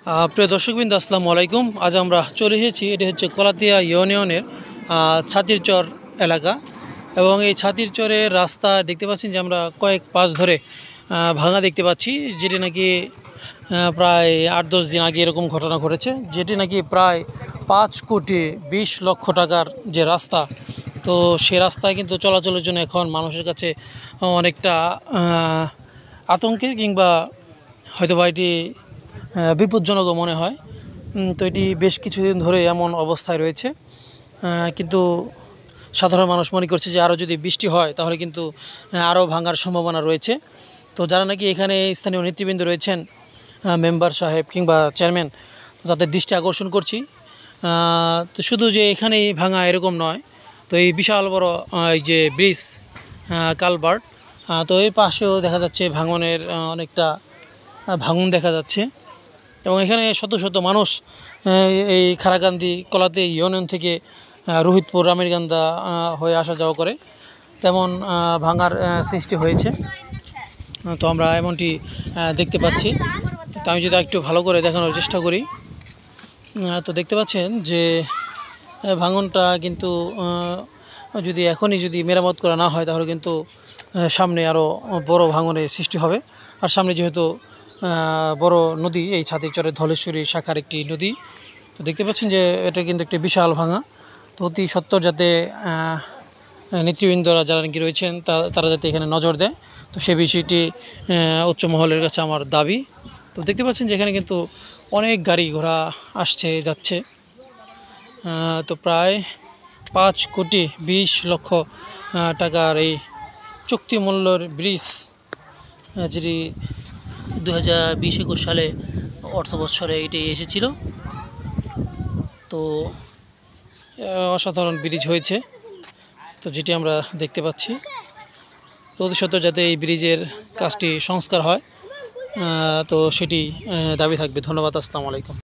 প্রিয় দর্শকবৃন্দ, আসসালামু আলাইকুম। আজ আমরা চলে এসেছি, এটি হচ্ছে কলাতিয়া ইউনিয়নের ছাতিরচর এলাকা। এবং এই ছাতিরচরের রাস্তা দেখতে পাচ্ছেন যে আমরা কয়েক পাশ ধরে ভাঙা দেখতে পাচ্ছি, যেটি নাকি প্রায় 8-10 দিন আগে এরকম ঘটনা ঘটেছে, যেটি নাকি প্রায় 5,20,00,000 টাকার যে রাস্তা। তো সে রাস্তায় কিন্তু চলাচলের জন্য এখন মানুষের কাছে অনেকটা আতঙ্কের কিংবা হয়তোবা এটি বিপজ্জনকও মনে হয়। তো এটি বেশ কিছুদিন ধরে এমন অবস্থায় রয়েছে, কিন্তু সাধারণ মানুষ মনে করছে যে আরও যদি বৃষ্টি হয় তাহলে কিন্তু আরও ভাঙার সম্ভাবনা রয়েছে। তো যারা নাকি এখানে স্থানীয় নেতৃবৃন্দ রয়েছেন, মেম্বার সাহেব কিংবা চেয়ারম্যান, তাদের দৃষ্টি আকর্ষণ করছি। তো শুধু যে এখানেই ভাঙা এরকম নয়, তো এই বিশাল বড় এই যে ব্রিজ কালভার্ট, তো এর পাশেও দেখা যাচ্ছে ভাঙনের অনেকটা ভাঙন দেখা যাচ্ছে। এবং এখানে শত শত মানুষ এই খারাকান্দি কলাতে ইউনিয়ন থেকে রোহিতপুর আমিরকান্দা হয়ে আসা যাওয়া করে, তেমন ভাঙার সৃষ্টি হয়েছে। তো আমরা এমনটি দেখতে পাচ্ছি। তো আমি যদি একটু ভালো করে দেখানোর চেষ্টা করি, তো দেখতে পাচ্ছেন যে ভাঙনটা কিন্তু যদি এখনই মেরামত করা না হয় তাহলে কিন্তু সামনে আরও বড় ভাঙনের সৃষ্টি হবে। আর সামনে যেহেতু বড় নদী, এই ছাতিরচরের ধলেশ্বরী শাখার একটি নদী, তো দেখতে পাচ্ছেন যে এটা কিন্তু একটি বিশাল ভাঙা। তো অতি সত্বর যাতে নেতৃবৃন্দরা যারা নাকি রয়েছেন তারা যাতে এখানে নজর দেয়, তো সে বিষয়টি উচ্চ মহলের কাছে আমার দাবি। তো দেখতে পাচ্ছেন যে এখানে কিন্তু অনেক গাড়ি ঘোড়া আসছে যাচ্ছে। তো প্রায় 5,20,00,000 টাকার এই চুক্তি মূল্যের ব্রিজ, যেটি 2020-21 সালে অর্থ বৎসরে এটি এসেছিল। তো অসাধারণ ব্রিজ হয়েছে, তো যেটি আমরা দেখতে পাচ্ছি। তো ভবিষ্যতে যাতে এই ব্রিজের কাজটি সংস্কার হয়, তো সেটি দাবি থাকবে। ধন্যবাদ। আসসালামু আলাইকুম।